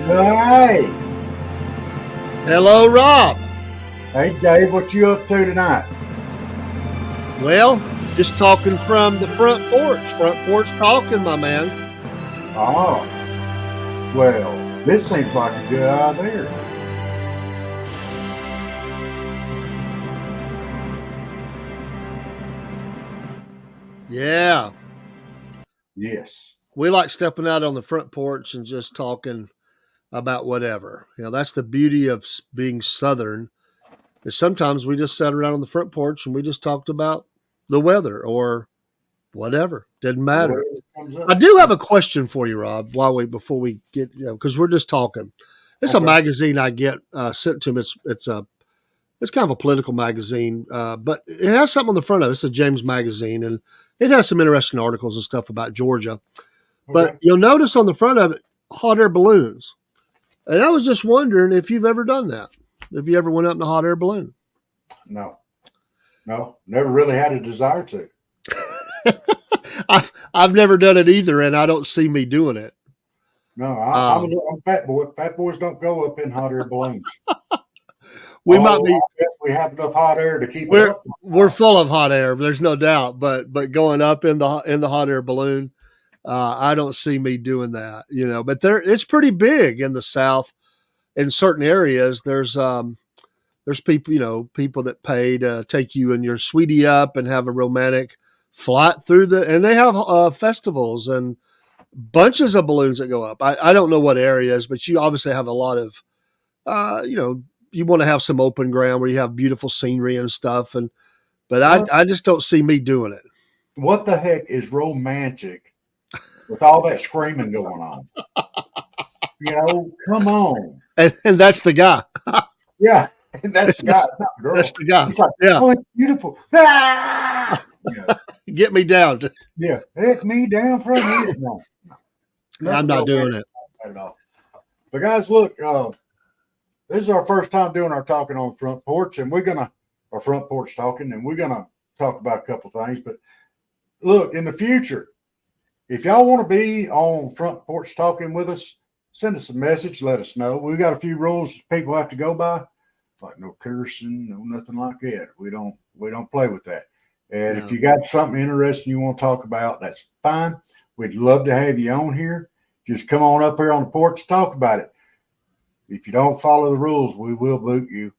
Hey, Hello, Rob. hey, Dave, what you up to tonight? Well, just talking from the front porch. Front porch talking, my man. Oh, well, this seems like a good idea. Yeah, Yes. we like stepping out on the front porch and just talking about whatever. That's the beauty of being Southern. Is sometimes we just sat around on the front porch and we just talked about the weather or whatever. Didn't matter. Whatever comes up. I do have a question for you, Rob. Before we get, because we're just talking. It's a Okay. magazine I get sent to me. It's kind of a political magazine, but it has something on the front of it. It's a James magazine, and it has some interesting articles and stuff about Georgia. But Okay. you'll notice on the front of it, hot air balloons. And I was just wondering if you've ever done that. If you ever went up in a hot air balloon. No, never really had a desire to. I've never done it either, and I don't see me doing it. No, I'm a fat boy. Fat boys don't go up in hot air balloons. We might be. I guess we have enough hot air to keep it up. We're full of hot air. There's no doubt. But going up in the hot air balloon, I don't see me doing that. But it's pretty big in the South. In certain areas, there's people that pay to take you and your sweetie up and have a romantic flight through and they have festivals and bunches of balloons that go up. I don't know what areas, but you obviously have a lot of, you want to have some open ground where you have beautiful scenery and stuff. But I just don't see me doing it. What the heck is romantic with all that screaming going on? Come on. And that's the guy. Yeah, and that's the guy. It's not the girl. That's the guy. It's like, yeah. Oh, it's beautiful. Ah! Get me down. Yeah, heck me down from here. No. I'm not doing it at all. But guys, look, this is our first time doing our talking on the front porch, and our front porch talking, and we're gonna talk about a couple things. But look, in the future, if y'all want to be on front porch talking with us, send us a message. Let us know. We've got a few rules people have to go by, like no cursing, no nothing like that. We don't play with that. And if you got something interesting you want to talk about, that's fine. We'd love to have you on here. Just come on up here on the porch and talk about it. If you don't follow the rules, we will boot you.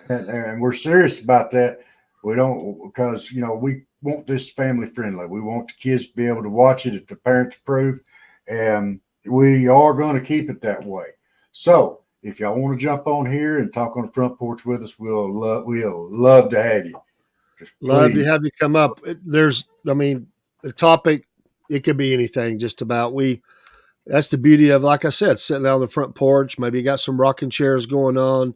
And we're serious about that. We don't, because, we want this family friendly. We want the kids to be able to watch it if the parents approve. And we are going to keep it that way. So if y'all want to jump on here and talk on the front porch with us, we'll love to have you. Love to have you come up. The topic, it could be anything just about. That's the beauty of, like I said, sitting out on the front porch. Maybe you got some rocking chairs going on.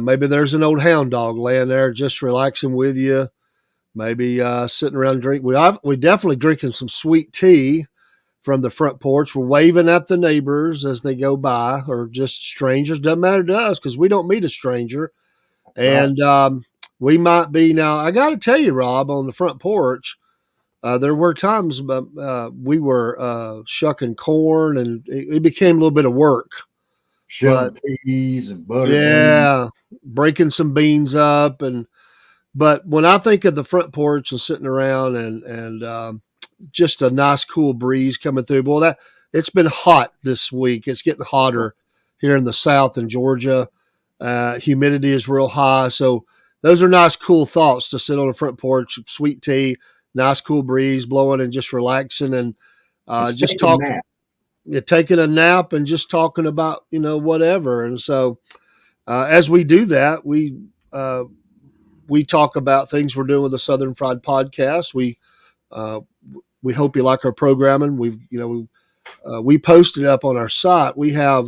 Maybe there's an old hound dog laying there just relaxing with you. Maybe sitting around drinking. We definitely drinking some sweet tea from the front porch. We're waving at the neighbors as they go by, or just strangers. Doesn't matter to us because we don't meet a stranger. And we might be now. I got to tell you, Rob, on the front porch, there were times we were shucking corn, and it became a little bit of work. Shelling peas and butter. Yeah, breaking some beans up, but when I think of the front porch and sitting around and just a nice cool breeze coming through, boy, it's been hot this week. It's getting hotter here in the South in Georgia. Humidity is real high, so those are nice, cool thoughts to sit on the front porch, sweet tea, nice, cool breeze blowing, and just relaxing and just talking. You're taking a nap and just talking about whatever. And so as we do that, we talk about things we're doing with the Southern Fried Podcast. We hope you like our programming. We posted up on our site. We have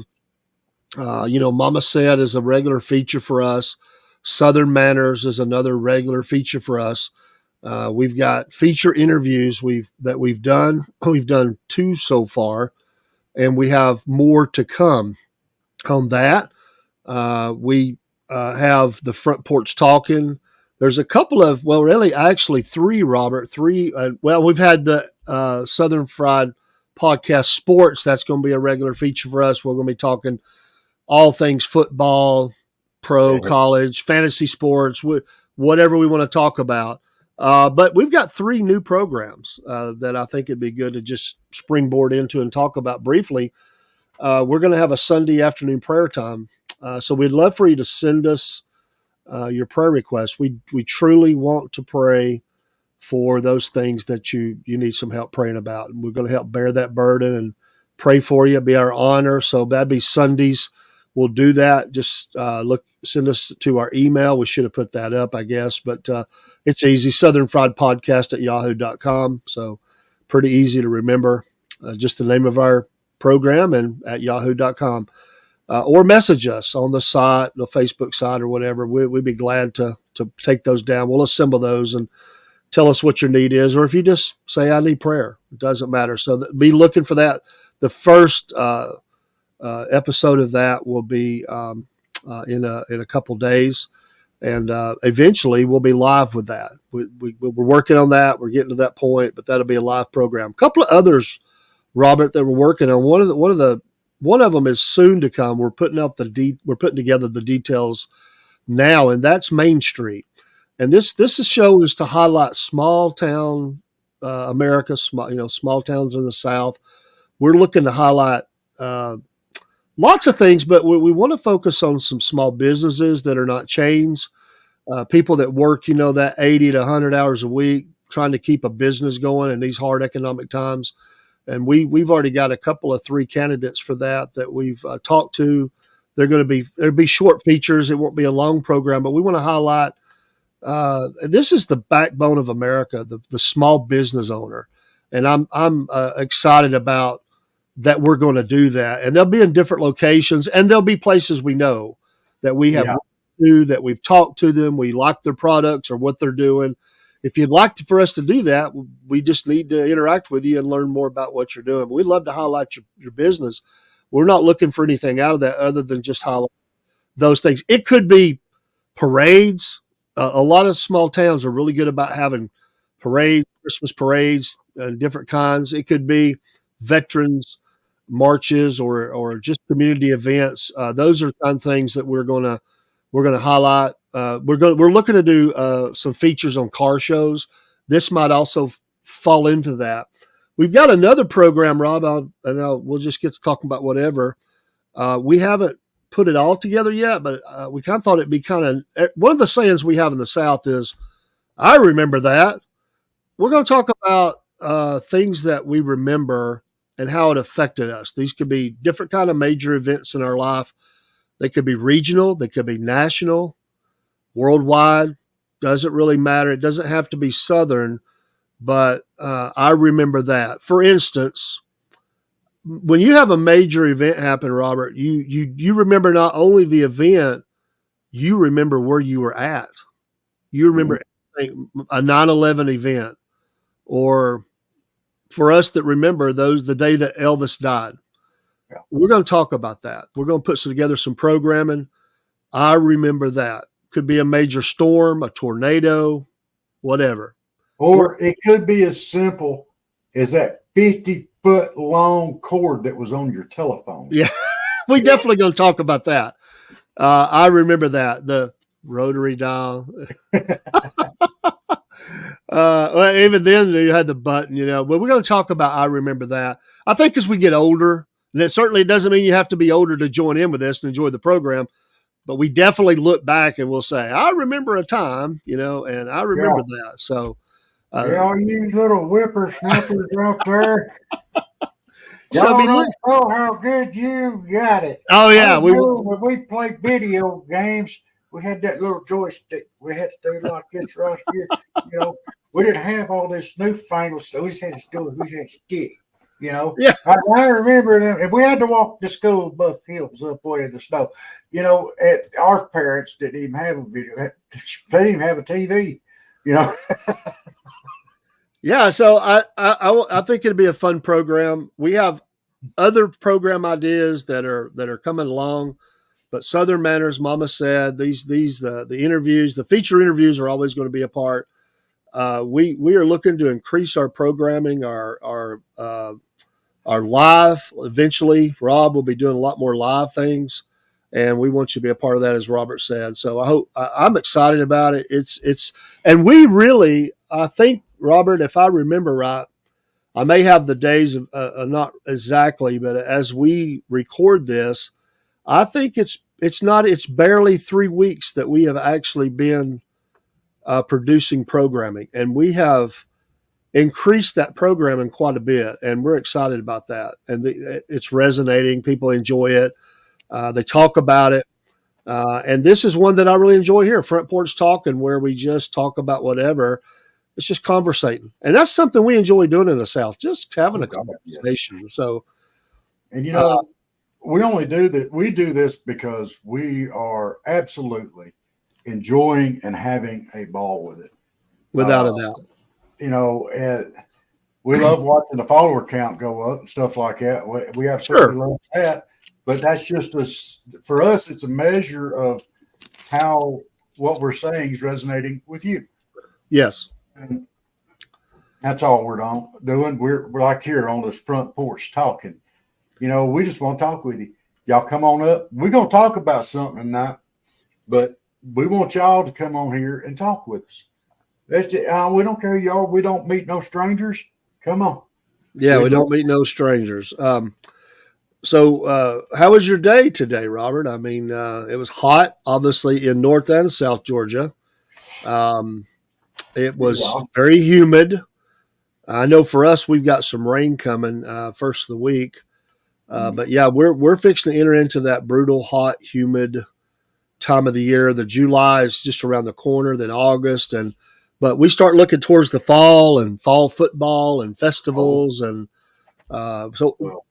Mama Said is a regular feature for us. Southern Manners is another regular feature for us. We've got feature interviews that we've done. We've done 2 so far, and we have more to come on that. We have the front porch talking. There's a couple of, actually 3, Robert. 3. We've had the Southern Fried Podcast Sports, that's going to be a regular feature for us. We're going to be talking all things football, pro, college, fantasy sports, whatever we want to talk about. But we've got 3 new programs that I think it'd be good to just springboard into and talk about briefly. We're going to have a Sunday afternoon prayer time. So we'd love for you to send us your prayer requests. We truly want to pray for those things that you need some help praying about. And we're going to help bear that burden and pray for you. It'd be our honor. So that'd be Sundays. We'll do that. Just send us to our email. We should have put that up, I guess, but it's easy. southernfriedpodcast@yahoo.com. So pretty easy to remember. Just the name of our program and at yahoo.com. Or message us on the site, the Facebook site or whatever. We'd be glad to take those down. We'll assemble those and tell us what your need is, or if you just say, I need prayer, it doesn't matter. So be looking for that. The first episode of that will be in a couple days, and eventually we'll be live with that. We're working on that. We're getting to that point, but that'll be a live program. A couple of others, Robert, that we're working on. One of them is soon to come. We're putting together the details now, and that's Main Street. And this show is to highlight small town America, small towns in the South. We're looking to highlight lots of things, but we want to focus on some small businesses that are not chains, people that work, that 80 to 100 hours a week, trying to keep a business going in these hard economic times. And we've already got a couple of 3 candidates for that we've talked to. There'll be short features. It won't be a long program, but we want to highlight. This is the backbone of America, the small business owner, and I'm excited about that. We're going to do that, and they'll be in different locations, and there'll be places we know that we have that we've talked to them. We like their products or what they're doing. If you'd like for us to do that, we just need to interact with you and learn more about what you're doing. But we'd love to highlight your business. We're not looking for anything out of that other than just highlight those things. It could be parades. A lot of small towns are really good about having parades, Christmas parades, different kinds. It could be veterans marches or just community events. Those are kind of things that we're going to highlight. We're looking to do some features on car shows. This might also fall into that. We've got another program, Rob, we'll just get to talking about whatever. We haven't put it all together yet, but we kind of thought it'd be kind of one of the sayings we have in the South is, I remember that. We're going to talk about things that we remember and how it affected us. These could be different kind of major events in our life. They could be regional. They could be national, worldwide. Doesn't really matter. It doesn't have to be Southern, but I remember that. For instance, when you have a major event happen, Robert, you remember not only the event, you remember where you were at. You remember a 9/11 event, or for us that remember the day that Elvis died. Yeah. We're going to talk about that. We're going to put together some programming. I remember that. Could be a major storm, a tornado, whatever. Or it could be as simple as that 50-foot long cord that was on your telephone. Yeah, we definitely going to talk about that. I remember that, the rotary dial. Well, even then you had the button, but we're going to talk about, I remember that. I think as we get older, and it certainly doesn't mean you have to be older to join in with us and enjoy the program, but we definitely look back and we'll say, I remember a time, and I remember that. So, all you little whippersnappers out there, so y'all don't know how good you got it. Oh yeah, when we played video games, we had that little joystick. We had to do like this right here. We didn't have all this newfangled stuff. We just had to stick. Yeah. I remember them, and we had to walk to school buff hills up way in the snow. Our parents didn't even have a video. They didn't even have a TV. Yeah, so I think it'd be a fun program. We have other program ideas that are coming along, but Southern Manners, Mama said, the interviews, the feature interviews are always going to be a part. We are looking to increase our programming, our our live. Eventually, Rob will be doing a lot more live things, and we want you to be a part of that, as Robert said. So I'm excited about it. And we really, I think, Robert, if I remember right, I may have the days of, not exactly, but as we record this, I think it's barely 3 weeks that we have actually been producing programming, and we have increased that programming quite a bit, and we're excited about that. And it's resonating; people enjoy it. They talk about it, and this is one that I really enjoy here, Front Porch Talking, where we just talk about whatever. It's just conversating, and that's something we enjoy doing in the South, just having a conversation. Yes. So, and you know, we only do that. We do this because we are absolutely enjoying and having a ball with it, without a doubt. You know, we love watching the follower count go up and stuff like that. We absolutely love that. But that's just for us, it's a measure of how what we're saying is resonating with you. Yes. And that's all we're doing. We're like here on this front porch talking. You know, we just want to talk with you. Y'all come on up. We're going to talk about something tonight, but we want y'all to come on here and talk with us. We don't care, y'all. We don't meet no strangers. Come on. Yeah, we don't meet no strangers. So how was your day today, Robert? I mean, it was hot, obviously, in North and South Georgia. It was very humid. I know for us, we've got some rain coming first of the week. But yeah, we're fixing to enter into that brutal, hot, humid time of the year. The July is just around the corner, then August, but we start looking towards the fall and fall football and festivals, and so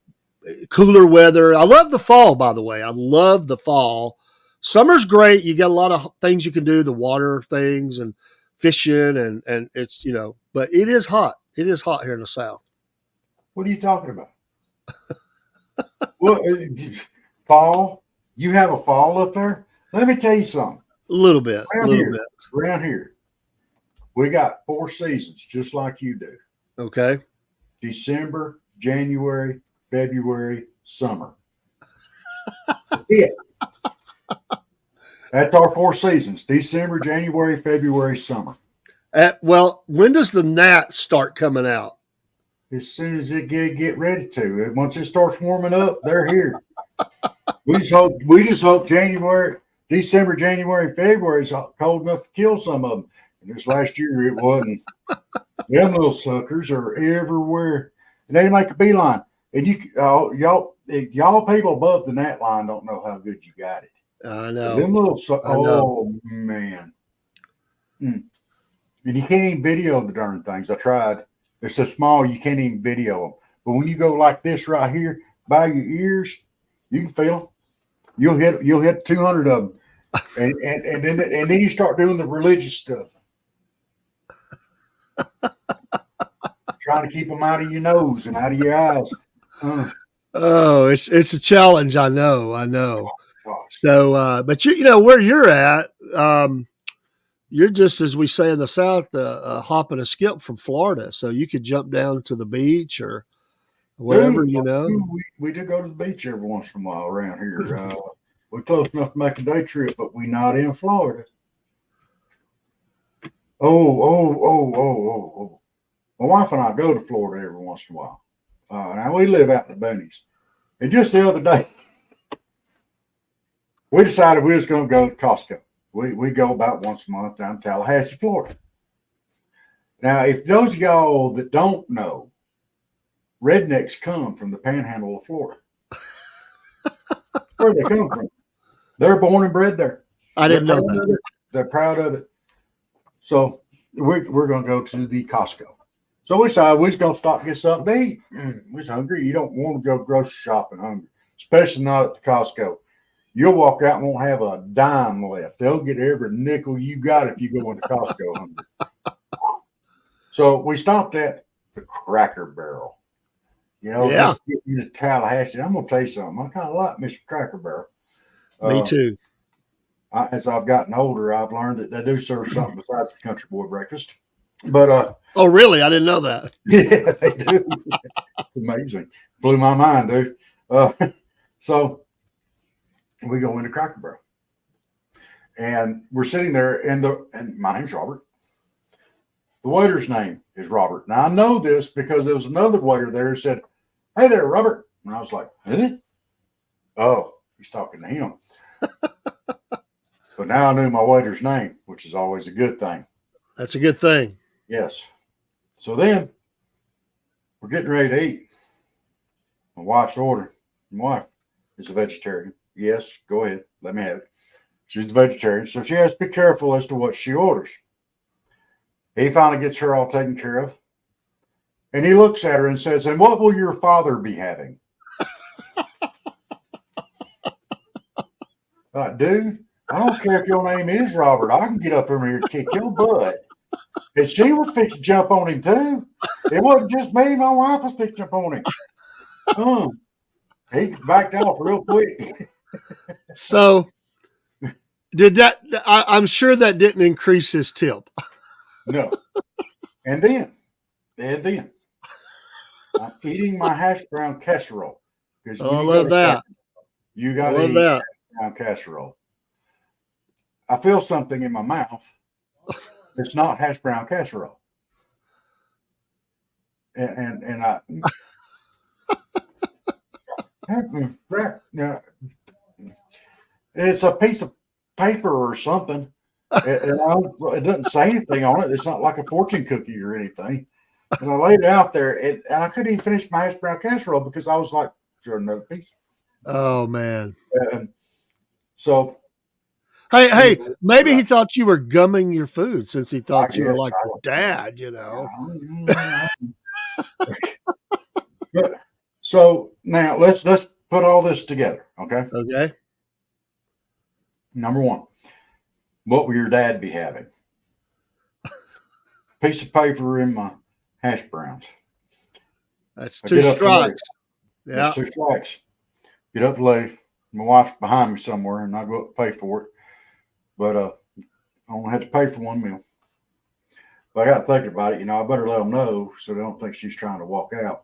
cooler weather. I love the fall, by the way. I love the fall. Summer's great. You got a lot of things you can do, the water things and fishing, and it's, you know, but it is hot. It is hot here in the South. What are you talking about? Well, fall? You have a fall up there? Let me tell you something. A little bit. Around here, we got 4 seasons, just like you do. Okay. December, January, February, summer. That's it. That's our 4 seasons: December, January, February, summer. Well, when does the gnats start coming out? As soon as it get ready to. Once it starts warming up, they're here. We just hope December, January, February is cold enough to kill some of them. And this last year it wasn't. Them little suckers are everywhere, and they make a beeline. And y'all people above the gnat line don't know how good you got it. I know. Them little man. And you can't even video the darn things. I tried. They're so small you can't even video them. But when you go like this right here by your ears, you can feel them. You'll hit 200 of them, and then you start doing the religious stuff, trying to keep them out of your nose and out of your eyes. Oh, it's a challenge. I know. So, but you know where you're at. You're just, as we say in the South, a hop and a skip from Florida. So you could jump down to the beach or whatever, you know. We do go to the beach every once in a while around here. We're close enough to make a day trip, but we're not in Florida. Oh. My wife and I go to Florida every once in a while. Now we live out in the boonies. And just the other day, we decided we was going to go to Costco. We go about once a month down to Tallahassee, Florida. Now, if those of y'all that don't know, rednecks come from the panhandle of Florida. Where they come from? They're born and bred there. I didn't know that. They're proud of it. So we're going to go to the Costco. So we decided we was going to stop and get something to eat. We was hungry. You don't want to go grocery shopping hungry, especially not at the Costco. You'll walk out and won't have a dime left. They'll get every nickel you got if you go into Costco hungry. So we stopped at the Cracker Barrel. You know, just get you to Tallahassee. I'm going to tell you something. I kind of like Mr. Cracker Barrel. Me too. As I've gotten older, I've learned that they do serve something besides the country boy breakfast. But Oh, really? I didn't know that. yeah, they do. It's amazing. Blew my mind, dude. So we go into Cracker Barrel, and we're sitting there, and my name's Robert. The waiter's name is Robert. Now I know this because there was another waiter there who said, "Hey there, Robert," and I was like, "Huh?" Oh, he's talking to him. But now I knew my waiter's name, which is always a good thing. That's a good thing. Yes. So then we're getting ready to eat. My wife's ordering. My wife is a vegetarian. Yes, go ahead. Let me have it. She's a vegetarian, so she has to be careful as to what she orders. He finally gets her all taken care of. And he looks at her and says, "And what will your father be having?" Dude, I don't care if your name is Robert. I can get up in here and kick your butt. And she was fixing to jump on him too. It wasn't just me. My wife was fixing to jump on him. He backed off real quick. So did that? I'm sure that didn't increase his tip. No. And then I'm eating my hash brown casserole. Oh, I love that. You got to eat hash brown casserole. I feel something in my mouth. It's not hash brown casserole. And I it's a piece of paper or something. It doesn't say anything on it. It's not like a fortune cookie or anything. And I laid it out there, and I couldn't even finish my hash brown casserole because I was like, "Sure, another piece." Oh man. So hey, maybe he thought you were gumming your food since he thought you were like your dad, So now let's put all this together, okay? Okay. Number one, what will your dad be having? Piece of paper in my hash browns. That's 2 strikes. Yeah. That's 2 strikes. Get up late. My wife's behind me somewhere, and I go up and pay for it. But I only had to pay for 1 meal. But I got thinking about it. I better let them know so they don't think she's trying to walk out.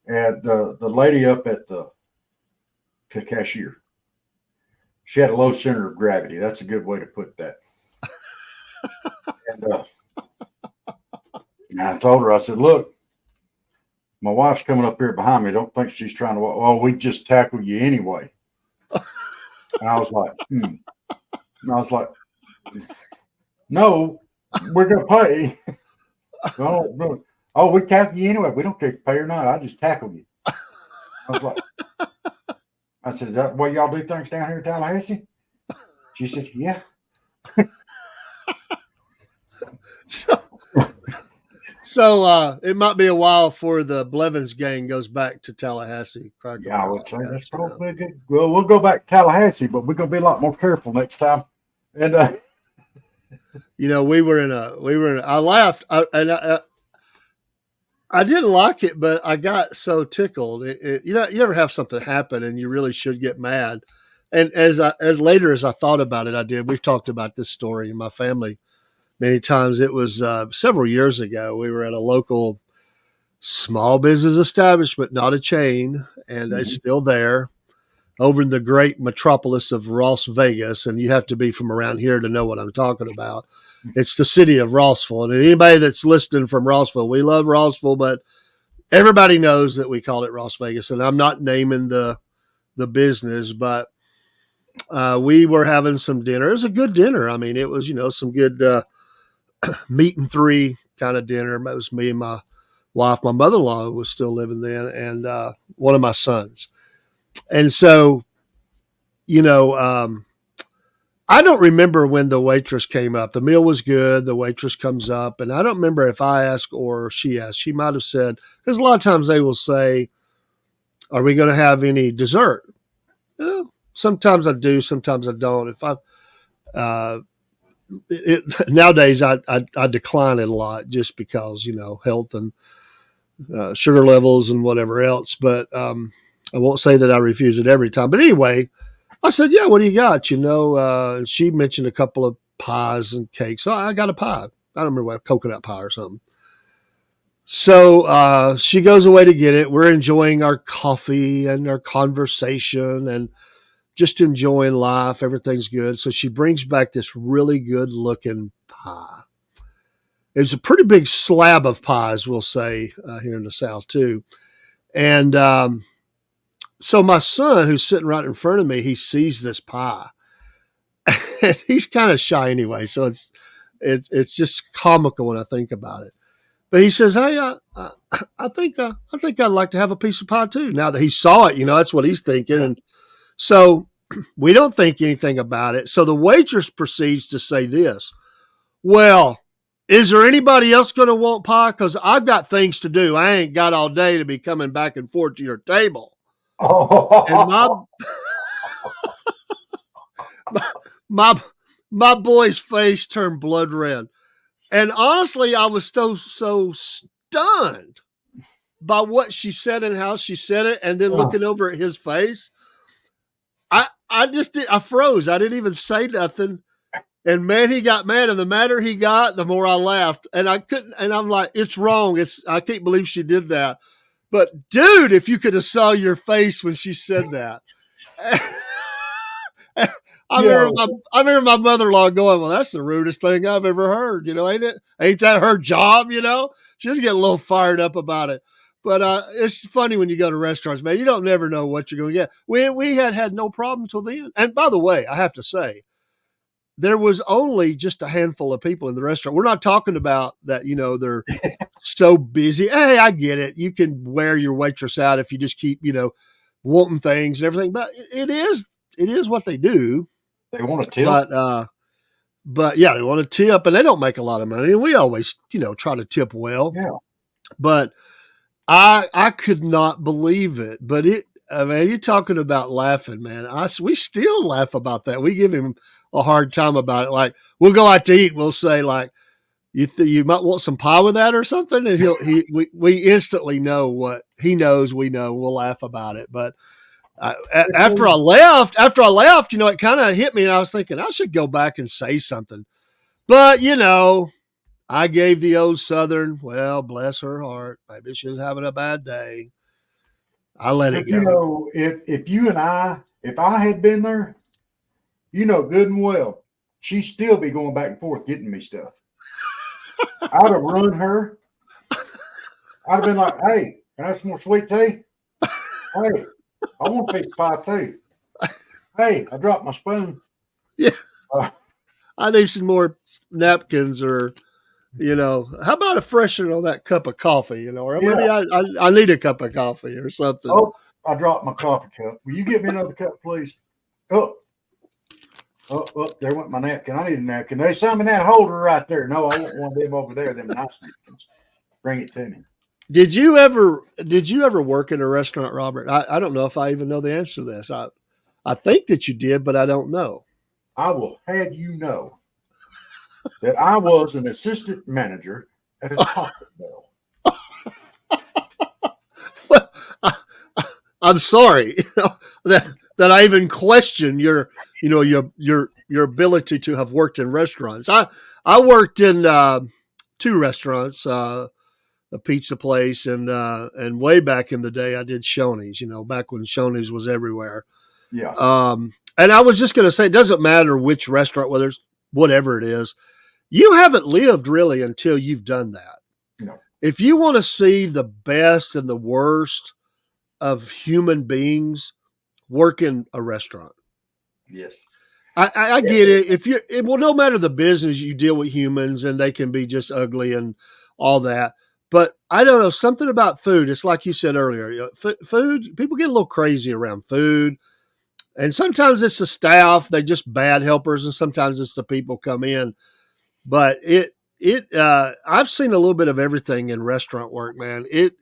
And the lady up at the cashier, she had a low center of gravity. That's a good way to put that. And I told her, I said, "Look, my wife's coming up here behind me. Don't think she's trying to walk. Oh, we just tackle you anyway." And I was like, And I was like, "No, we're going to pay." Oh, we tackle you anyway. We don't care if you pay or not. I just tackle you. I was like, I said, "Is that the way y'all do things down here in Tallahassee?" She said, "Yeah." So it might be a while before the Blevins gang goes back to Tallahassee. Yeah, I would say that's probably good. Well, we'll go back to Tallahassee, but we're going to be a lot more careful next time. And I laughed, I didn't like it, but I got so tickled. You ever have something happen and you really should get mad. And as later as I thought about it, I did. We've talked about this story in my family many times. It was several years ago. We were at a local small business establishment, not a chain, and it's still there over in the great metropolis of Las Vegas. And you have to be from around here to know what I'm talking about. It's the city of Rossville. And anybody that's listening from Rossville, we love Rossville, but everybody knows that we call it Las Vegas. And I'm not naming the business, but we were having some dinner. It was a good dinner. I mean, it was, some good meat and 3 kind of dinner. It was me and my wife. My mother-in-law was still living then, and one of my sons. And so, I don't remember when the waitress came up. The meal was good. The waitress comes up, and I don't remember if I asked or she asked. She might have said, because a lot of times they will say, "Are we going to have any dessert?" Sometimes I do, sometimes I don't. If nowadays I decline it a lot just because health and sugar levels and whatever else. But I won't say that I refuse it every time. But anyway, I said, "Yeah, what do you got?" She mentioned a couple of pies and cakes. So I got a pie. I don't remember what, coconut pie or something. So she goes away to get it. We're enjoying our coffee and our conversation and just enjoying life. Everything's good. So she brings back this really good looking pie. It was a pretty big slab of pies, we'll say, here in the South too. And so my son, who's sitting right in front of me, he sees this pie. And he's kind of shy anyway, so it's just comical when I think about it. But he says, "Hey, I think I'd like to have a piece of pie too." Now that he saw it, that's what he's thinking, and so we don't think anything about it. So the waitress proceeds to say this: "Well, is there anybody else going to want pie? Because I've got things to do. I ain't got all day to be coming back and forth to your table." And my boy's face turned blood red. And honestly, I was so stunned by what she said and how she said it. And then looking over at his face, I froze. I didn't even say nothing. And man, he got mad. And the madder he got, the more I laughed. And I couldn't, and I'm like, it's wrong. I can't believe she did that. But dude, if you could have saw your face when she said that. I remember my mother-in-law going, "Well, that's the rudest thing I've ever heard. Ain't it? Ain't that her job? She just get a little fired up about it." But it's funny when you go to restaurants, man. You don't never know what you're going to get. We had no problem till then. And by the way, I have to say, there was only just a handful of people in the restaurant. We're not talking about that. They're so busy. Hey, I get it. You can wear your waitress out if you just keep wanting things and everything. But it is what they do. They want to tip. But yeah, they want to tip, and they don't make a lot of money. And we always, try to tip well. Yeah. But I could not believe it. But you're talking about laughing, man. We still laugh about that. We give him a hard time about it. Like, we'll go out to eat. We'll say, like, you might want some pie with that or something. And we instantly know what he knows. We know. We'll laugh about it. But after I left, it kind of hit me, and I was thinking I should go back and say something. But I gave the old Southern, well, bless her heart. Maybe she was having a bad day. I let it go. If I had been there, good and well, she'd still be going back and forth getting me stuff. I'd have run her. I'd have been like, "Hey, can I have some more sweet tea? Hey, I want a piece of pie too. Hey, I dropped my spoon. Yeah. I need some more napkins, or, how about a freshener on that cup of coffee, or maybe I need a cup of coffee or something." Oh, I dropped my coffee cup. Will you get me another cup, please? Oh, there went my napkin. I need a napkin. There's some in that holder right there. No, I want one of them over there, them nice napkins. Bring it to me. Did you ever work in a restaurant, Robert? I don't know if I even know the answer to this. I think that you did, but I don't know. I will have you know that I was an assistant manager at a Taco Bell. Well, I'm sorry, that I even question your ability to have worked in restaurants. I worked in 2 restaurants. A pizza place, and way back in the day, I did Shoney's, back when Shoney's was everywhere. Yeah. And I was just going to say, it doesn't matter which restaurant, whether it's whatever it is, you haven't lived really until you've done that. No. If you want to see the best and the worst of human beings, work in a restaurant. Yes. I get it. No matter the business, you deal with humans, and they can be just ugly and all that. But I don't know, something about food. It's like you said earlier, food, people get a little crazy around food. And sometimes it's the staff, they're just bad helpers. And sometimes it's the people come in. But I've seen a little bit of everything in restaurant work, man. It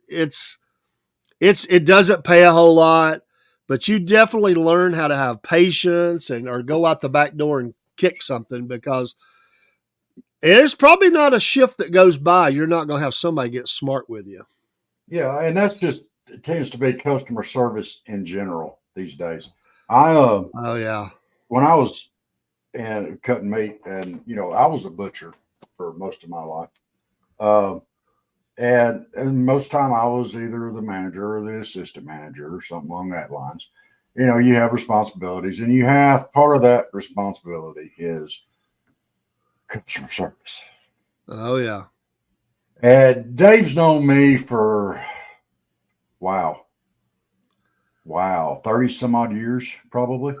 doesn't pay a whole lot, but you definitely learn how to have patience or go out the back door and kick something, because there's probably not a shift that goes by you're not going to have somebody get smart with you. Yeah, and it tends to be customer service in general these days. Oh yeah. When I was cutting meat, and I was a butcher for most of my life. Uh, and most time I was either the manager or the assistant manager or something along that lines. You have responsibilities, and you have part of that responsibility is customer service. Oh yeah. And Dave's known me for wow, 30 some odd years, probably.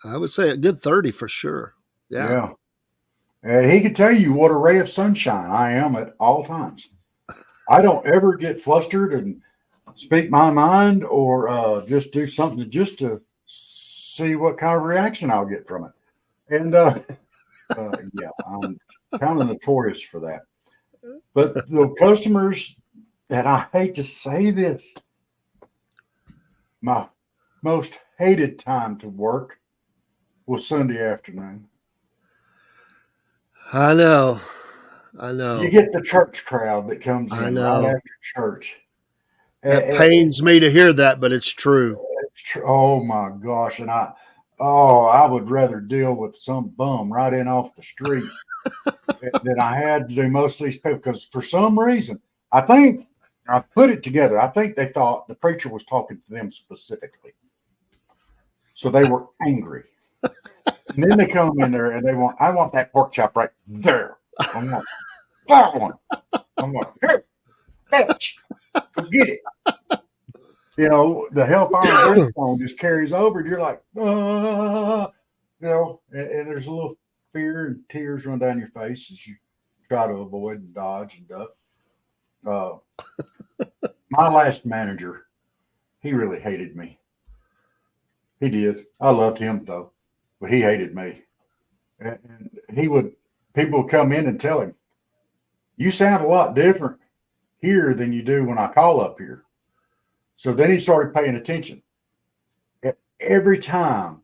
I would say a good 30 for sure. Yeah. Yeah. And he could tell you what a ray of sunshine I am at all times. I don't ever get flustered and speak my mind or just do something just to see what kind of reaction I'll get from it. And yeah, I'm kind of notorious for that. But the customers, and I hate to say this, my most hated time to work was Sunday afternoon. I know. You get the church crowd that comes I in right know. after church. That pains me to hear that, but it's true. Oh my gosh. And I would rather deal with some bum right in off the street than I had to do most of these people because for some reason, I think I put it together. I think they thought the preacher was talking to them specifically. So they were angry. And then they come in there and I want that pork chop right there. I want that one. I'm like, here, bitch, go get it. The hellfire phone just carries over, and you're like, and there's a little fear and tears run down your face as you try to avoid and dodge and duck. My last manager, he really hated me. He did. I loved him though, but he hated me. And people would come in and tell him, you sound a lot different here than you do when I call up here. So then he started paying attention. Every time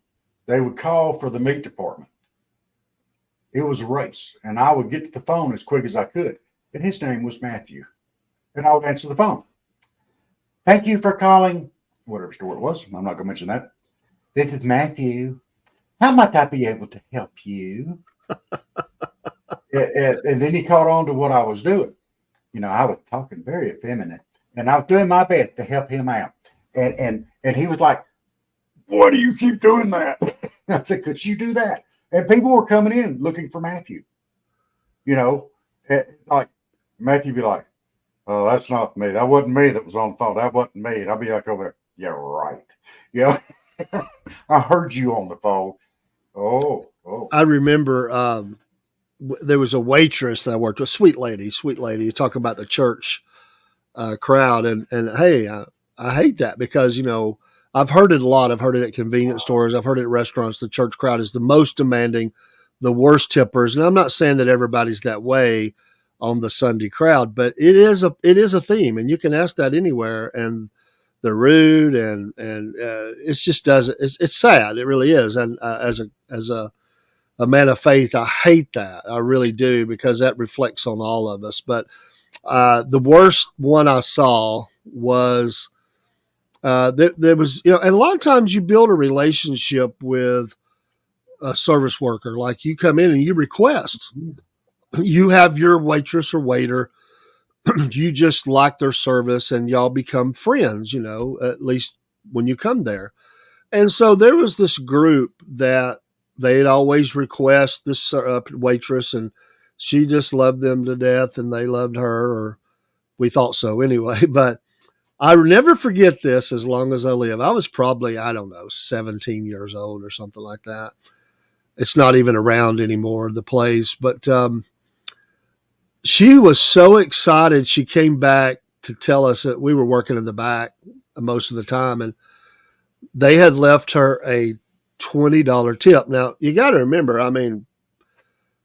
they would call for the meat department, it was a race. And I would get to the phone as quick as I could. And his name was Matthew. And I would answer the phone. Thank you for calling, whatever store it was. I'm not going to mention that. This is Matthew. How might I be able to help you? And then he caught on to what I was doing. I was talking very effeminate. And I was doing my best to help him out. And he was like, why do you keep doing that? I said, could you do that? And people were coming in looking for Matthew. Like Matthew be like, oh, that's not me. That wasn't me that was on the phone. That wasn't me. And I'll be like over there, yeah, right. Yeah. I heard you on the phone. Oh. I remember there was a waitress that I worked with, sweet lady. You talk about the church crowd. And hey, I hate that because, I've heard it a lot. I've heard it at convenience stores. I've heard it at restaurants. The church crowd is the most demanding, the worst tippers. And I'm not saying that everybody's that way on the Sunday crowd, but it is a theme, and you can ask that anywhere. And they're rude, and it just doesn't. It's sad. It really is. And as a man of faith, I hate that. I really do, because that reflects on all of us. But the worst one I saw was there was, and a lot of times you build a relationship with a service worker. Like you come in and you request, you have your waitress or waiter, you just like their service and y'all become friends, at least when you come there. And so there was this group that they'd always request this waitress, and she just loved them to death and they loved her, or we thought so anyway. But I will never forget this as long as I live. I was probably, 17 years old or something like that. It's not even around anymore, the place. But she was so excited. She came back to tell us that we were working in the back most of the time, and they had left her a $20 tip. Now, you got to remember,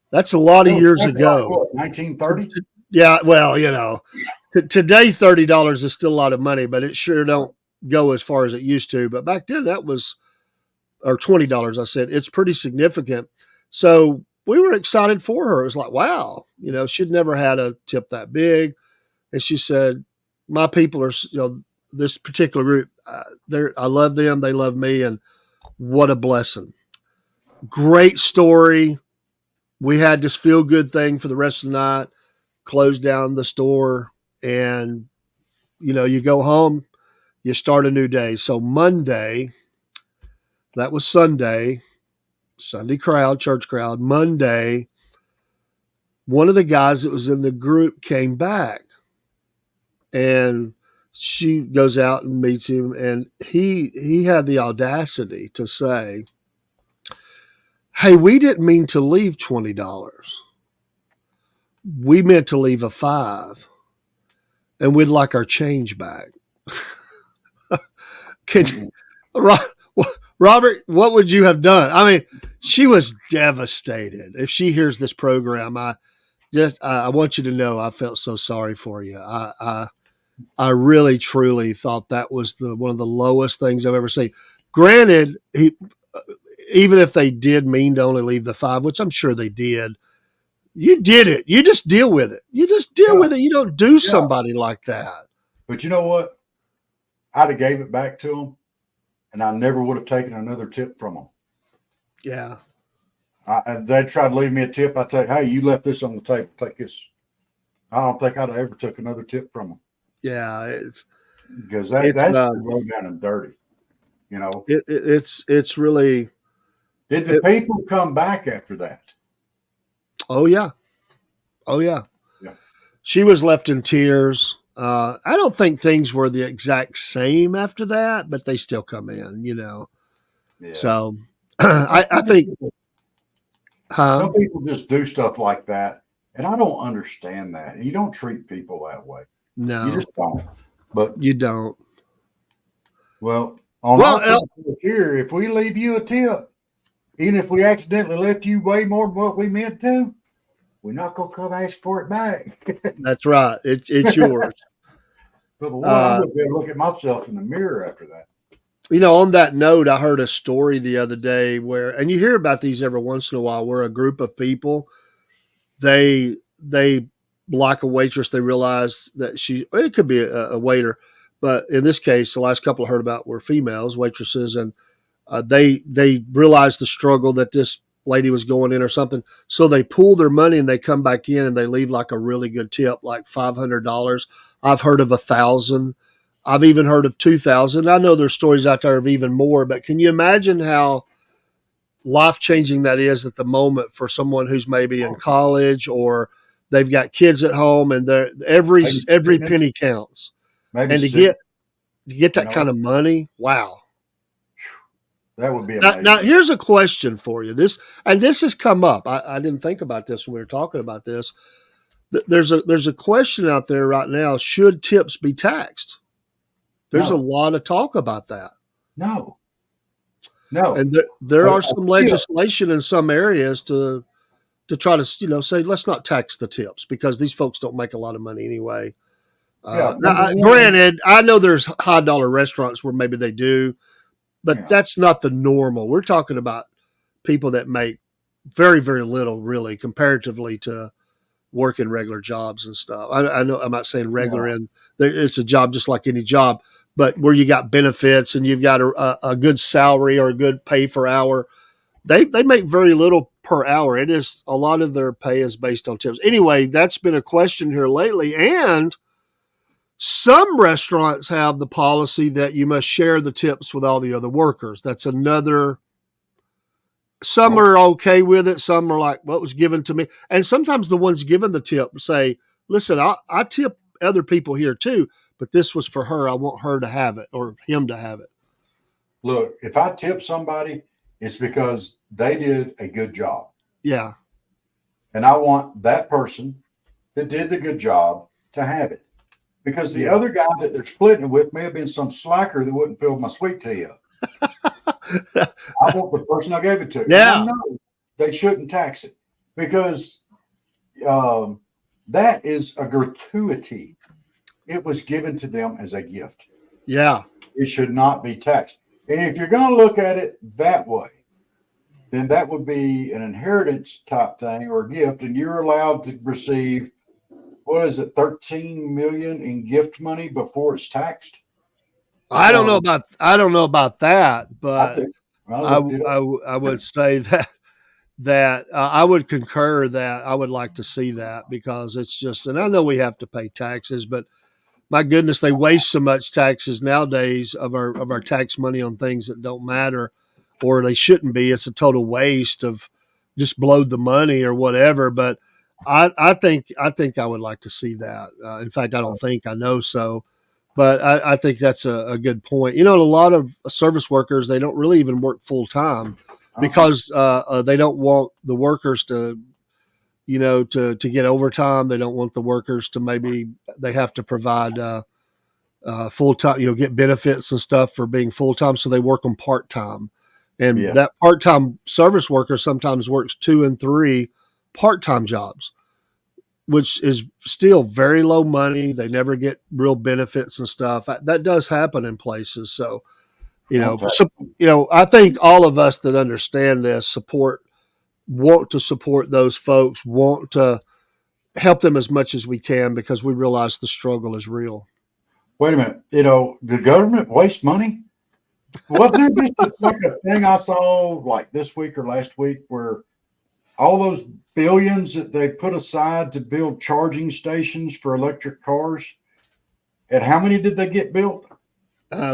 that's a lot of years ago. 1930? Yeah, well, today $30 is still a lot of money, but it sure don't go as far as it used to. But back then that was, or $20, I said, it's pretty significant. So we were excited for her. It was like, wow, she'd never had a tip that big. And she said, my people are, this particular group, I love them. They love me. And what a blessing. Great story. we had this feel good thing for the rest of the night, closed down the store, and you go home, you start a new day. So Monday, that was Sunday, Sunday crowd, church crowd. Monday, one of the guys that was in the group came back, and she goes out and meets him, and he had the audacity to say, "Hey, we didn't mean to leave $20. We meant to leave a 5, and we'd like our change back." Can Robert, what would you have done? I mean, she was devastated. If she hears this program, I want you to know I felt so sorry for you. I really truly thought that was one of the lowest things I've ever seen. Granted, even if they did mean to only leave the 5, which I'm sure they did, you did it. You just deal with it. You just deal with it. You don't do somebody like that. But you know what? I'd have gave it back to them, and I never would have taken another tip from them. Yeah. They'd try to leave me a tip. I'd say, "Hey, you left this on the table. Take this." I don't think I'd have ever took another tip from them. Yeah, because that's low down and dirty. It's really. Did the people come back after that? Oh yeah. Yeah. She was left in tears. I don't think things were the exact same after that, but they still come in, Yeah. So I think some people just do stuff like that, and I don't understand that. You don't treat people that way. No, you just don't. But you don't. Well, here, if we leave you a tip, even if we accidentally left you way more than what we meant to, we're not going to come ask for it back. That's right. It's yours. But I would better look at myself in the mirror after that. On that note, I heard a story the other day and you hear about these every once in a while, where a group of people, they like a waitress, they realize that it could be a waiter, but in this case, the last couple I heard about were females, waitresses, and they realized the struggle that this lady was going in or something. So they pull their money and they come back in and they leave like a really good tip, like $500. I've heard of 1,000. I've even heard of 2,000. I know there's stories out there of even more, but can you imagine how life-changing that is at the moment for someone who's maybe in college or they've got kids at home and every penny counts. And to get that kind of money, wow. That would be amazing. Now, here's a question for you. This has come up. I didn't think about this when we were talking about this. There's a question out there right now. Should tips be taxed? There's a lot of talk about that. No. And there are some legislation in some areas to try to say let's not tax the tips because these folks don't make a lot of money anyway. Granted, I know there's high dollar restaurants where maybe they do. But that's not the normal. We're talking about people that make very, very little, really, comparatively to working regular jobs and stuff. I know I'm not saying regular, and it's a job just like any job, but where you got benefits and you've got a good salary or a good pay per hour, they make very little per hour. It is a lot of their pay is based on tips. Anyway, that's been a question here lately, and some restaurants have the policy that you must share the tips with all the other workers. That's another. Some are okay with it. Some are like, what was given to me? And sometimes the ones given the tip say, listen, I tip other people here too, but this was for her. I want her to have it or him to have it. Look, if I tip somebody, it's because they did a good job. Yeah. And I want that person that did the good job to have it. Because the other guy that they're splitting it with may have been some slacker that wouldn't fill my sweet tea up. I want the person I gave it to. Yeah. I know they shouldn't tax it because that is a gratuity. It was given to them as a gift. Yeah. It should not be taxed. And if you're going to look at it that way, then that would be an inheritance type thing or a gift, and you're allowed to receive, what is it, 13 million in gift money before it's taxed? I don't know about that, but I would say that that I would concur that I would like to see that, because it's just, and I know we have to pay taxes, but my goodness, they waste so much taxes nowadays of our tax money on things that don't matter, or they shouldn't be. It's a total waste of just blowed the money or whatever. But I think I would like to see that. In fact, I don't think, I know so. But I think that's a good point. A lot of service workers, they don't really even work full time because they don't want the workers to, to get overtime. They don't want the workers to, maybe they have to provide full time, get benefits and stuff for being full time. So they work on part time. And Yeah. that part time service worker sometimes works 2 and 3 part time jobs, which is still very low money. They never get real benefits and stuff. That does happen in places. So, I think all of us that understand this want to support those folks, want to help them as much as we can, because we realize the struggle is real. Wait a minute. The government waste money? Wasn't there just like a thing I saw like this week or last week where all those billions that they put aside to build charging stations for electric cars, and how many did they get built?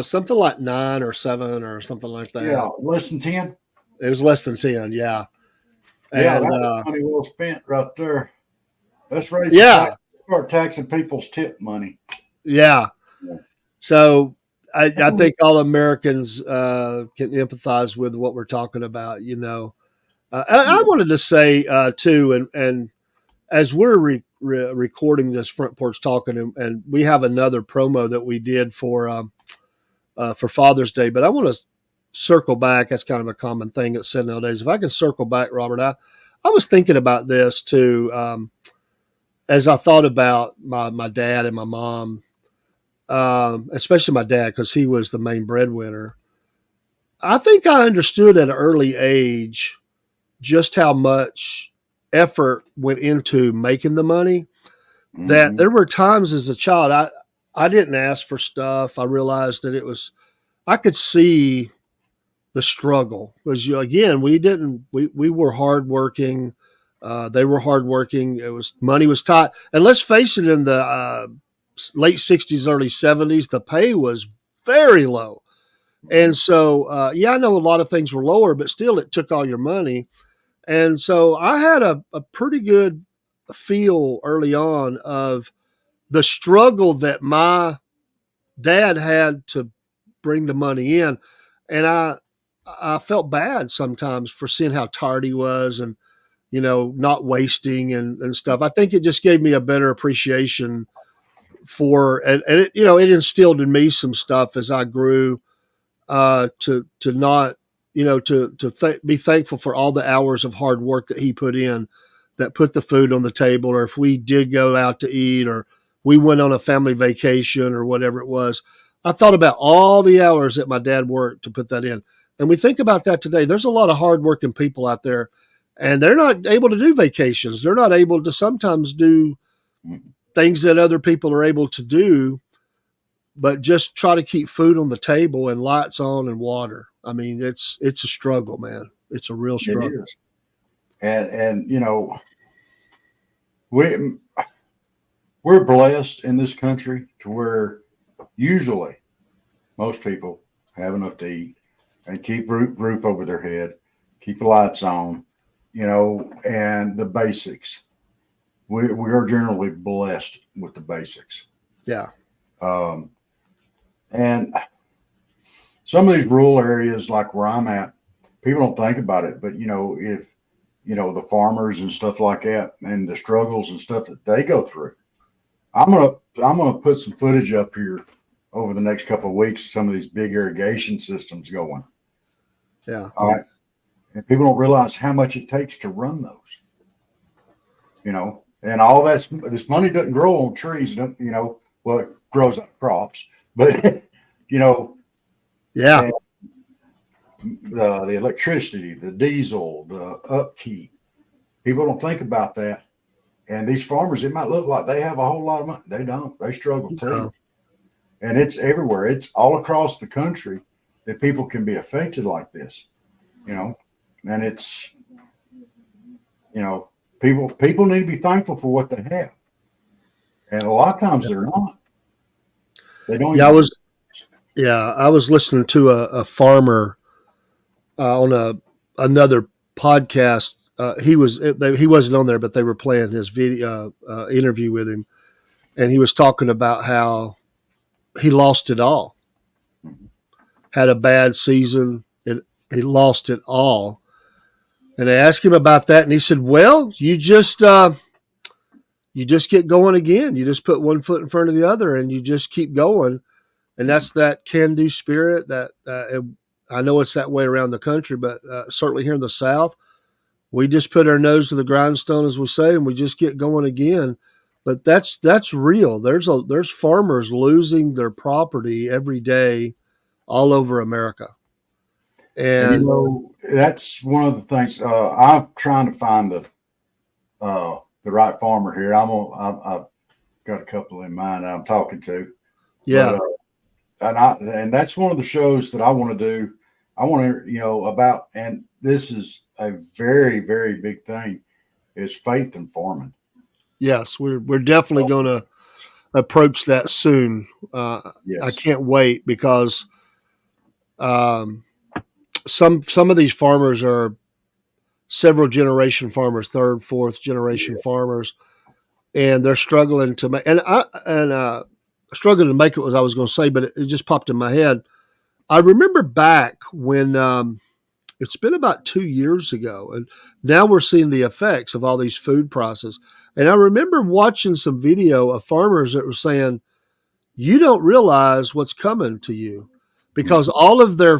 Something like 9 or 7 or something like that. Yeah, less than 10. It was less than 10. Yeah. Yeah, And, that was money well spent right there. Let's raise start taxing people's tip money. Yeah. Yeah. So I think all Americans can empathize with what we're talking about. I wanted to say too, and as we're recording this Front Porch Talking, and we have another promo that we did for Father's Day, but I want to circle back. That's kind of a common thing that's said nowadays. If I can circle back, Robert, I was thinking about this too, as I thought about my dad and my mom, especially my dad, because he was the main breadwinner. I think I understood at an early age just how much effort went into making the money, that there were times as a child, I didn't ask for stuff. I realized that I could see the struggle, because again, we were hardworking. They were hardworking. Money was tight. And let's face it, in the late 60s, early 70s, the pay was very low. And so, I know a lot of things were lower, but still it took all your money. And so I had a pretty good feel early on of the struggle that my dad had to bring the money in. And I felt bad sometimes for seeing how tired he was, and, not wasting and stuff. I think it just gave me a better appreciation for, and it instilled in me some stuff as I grew, to not, be thankful for all the hours of hard work that he put in, that put the food on the table, or if we did go out to eat, or we went on a family vacation or whatever it was. I thought about all the hours that my dad worked to put that in. And we think about that today. There's a lot of hardworking people out there, and they're not able to do vacations. They're not able to sometimes do things that other people are able to do, but just try to keep food on the table and lights on and water. I mean, it's a struggle, man. It's a real struggle. It is. And we're blessed in this country to where usually most people have enough to eat and keep roof over their head, keep the lights on, and the basics. We are generally blessed with the basics. Yeah. And some of these rural areas, like where I'm at, people don't think about it, but if the farmers and stuff like that, and the struggles and stuff that they go through. I'm gonna put some footage up here over the next couple of weeks of some of these big irrigation systems going. Yeah. All right. And people don't realize how much it takes to run those. And all this money doesn't grow on trees, well, it grows on crops, but Yeah. the electricity, the diesel, the upkeep. People don't think about that. And these farmers, it might look like they have a whole lot of money. They don't. They struggle too. No. And it's everywhere. It's all across the country that people can be affected like this, and it's You know, people need to be thankful for what they have, and a lot of times they're not. They don't Yeah, even. I was listening to a farmer on another podcast. He wasn't on there, but they were playing his video interview with him, and he was talking about how he lost it all. Had a bad season. He lost it all. And I asked him about that, and he said, "Well, you just get going again. You just put one foot in front of the other, and you just keep going." And that's that can-do spirit. That I know it's that way around the country, but certainly here in the South, we just put our nose to the grindstone, as we say, and we just get going again. But that's real. There's farmers losing their property every day all over America. And And that's one of the things. I'm trying to find the right farmer here. I've got a couple in mind I'm talking to. yeah, But, and that's one of the shows that I want to do. I want to about, and this is a very, very big thing, is faith in farming. yes, we're definitely going to approach that soon. I Yes. can't wait because um, some of these farmers are several generation farmers, third, fourth generation farmers, and they're struggling to make. And struggling to make it was I was going to say, but it just popped in my head. I remember back when it's been about 2 years ago, and now we're seeing the effects of all these food prices. And I remember watching some video of farmers that were saying, "You don't realize what's coming to you," because all of their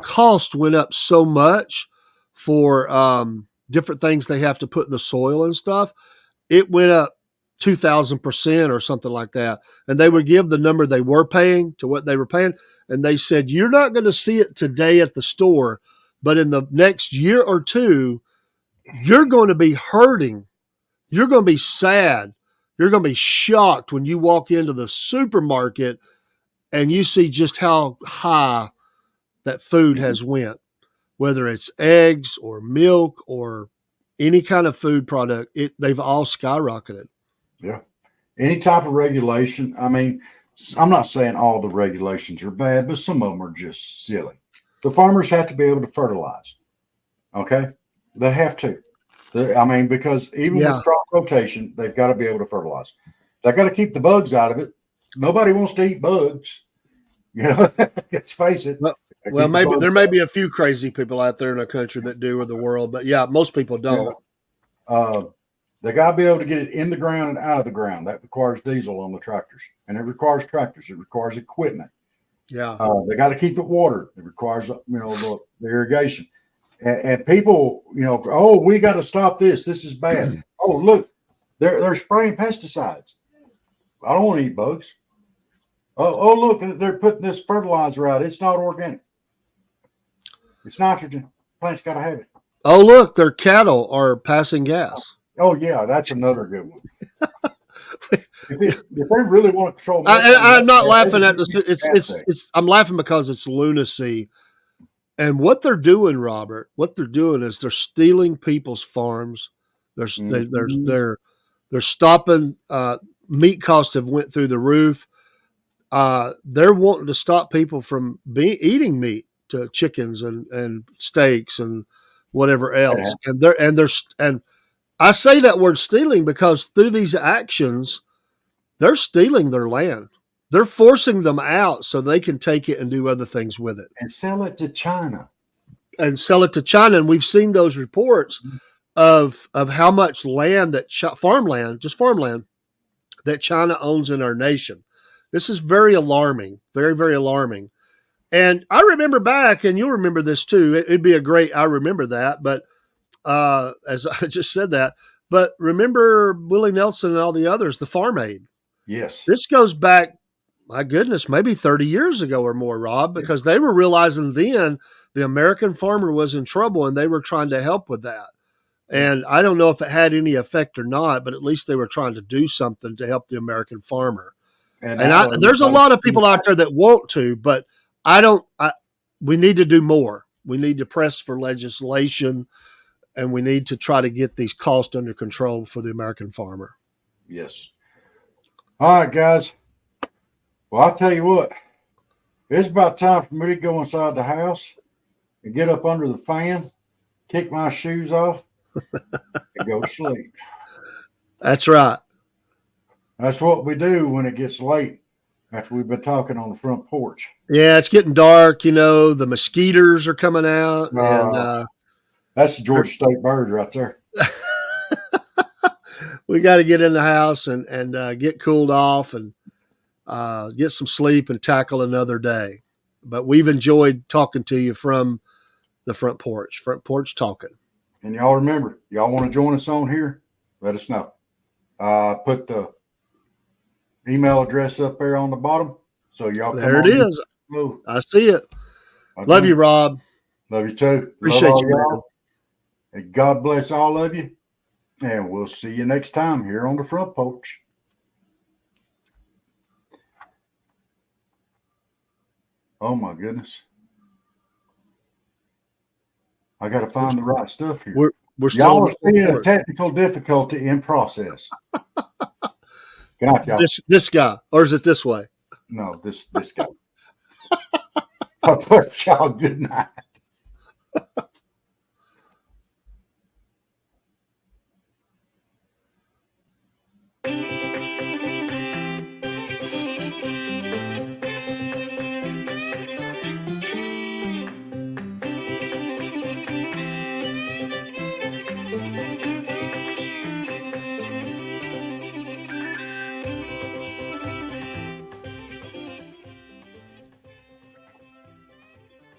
cost went up so much for different things they have to put in the soil and stuff. It went up 2,000% or something like that. And they would give the number they were paying to what they were paying. And they said, "You're not going to see it today at the store, but in the next year or two, you're going to be hurting. You're going to be sad. You're going to be shocked when you walk into the supermarket and you see just how high that food has went, whether it's eggs or milk or any kind of food product. They've all skyrocketed." Yeah. Any type of regulation. I mean, I'm not saying all the regulations are bad, but some of them are just silly. The farmers have to be able to fertilize. Okay. They have to. Because even Yeah. with crop rotation, they've got to be able to fertilize. They've got to keep the bugs out of it. Nobody wants to eat bugs. Let's face it. Well, maybe there may be a few crazy people out there in the country that do, or the world, but yeah, most people don't. Yeah. They got to be able to get it in the ground and out of the ground. That requires diesel on the tractors, and it requires tractors. It requires equipment. Yeah. They got to keep it watered. It requires, the irrigation. And people, oh, we got to stop this. This is bad. Oh, look, they're spraying pesticides. I don't want to eat bugs. Oh, look, they're putting this fertilizer out. It's not organic. It's nitrogen. Plants got to have it. Oh, look, their cattle are passing gas. Oh, yeah, that's another good one. If they really want to control, I'm not laughing at this. I'm laughing because it's lunacy. And what they're doing, Robert, is they're stealing people's farms. They're stopping. Meat costs have went through the roof. They're wanting to stop people from eating meat, to chickens and steaks and whatever else. Yeah. And I say that word stealing because through these actions, they're stealing their land. They're forcing them out so they can take it and do other things with it. And sell it to China. And we've seen those reports of how much land farmland that China owns in our nation. This is very alarming, very, very alarming. And I remember back, and you'll remember this too. It'd be I remember that, but as I just said that, but remember Willie Nelson and all the others, the Farm Aid. Yes. This goes back, my goodness, maybe 30 years ago or more, Rob, because they were realizing then the American farmer was in trouble and they were trying to help with that. And I don't know if it had any effect or not, but at least they were trying to do something to help the American farmer. And there's a lot of people out there that want to, but we need to do more. We need to press for legislation and we need to try to get these costs under control for the American farmer. Yes. All right, guys. Well, I'll tell you what. It's about time for me to go inside the house and get up under the fan, kick my shoes off, and go to sleep. That's right. That's what we do when it gets late after we've been talking on the front porch. Yeah, it's getting dark. The mosquitoes are coming out, and that's the Georgia State bird right there. we got to get in the house and get cooled off and get some sleep and tackle another day. But we've enjoyed talking to you from the front porch talking. And y'all remember, y'all want to join us on here? Let us know. Put the email address up there on the bottom. So y'all there it is. I see it. Okay. Love you, Rob. Love you too. Appreciate Love you, y'all. And God bless all of you. And we'll see you next time here on the front porch. Oh my goodness. I got to find the right stuff here. We're still y'all are seeing a technical difficulty in process. Good night, y'all. This guy, or is it this way? No, this guy. I'll put y'all good night.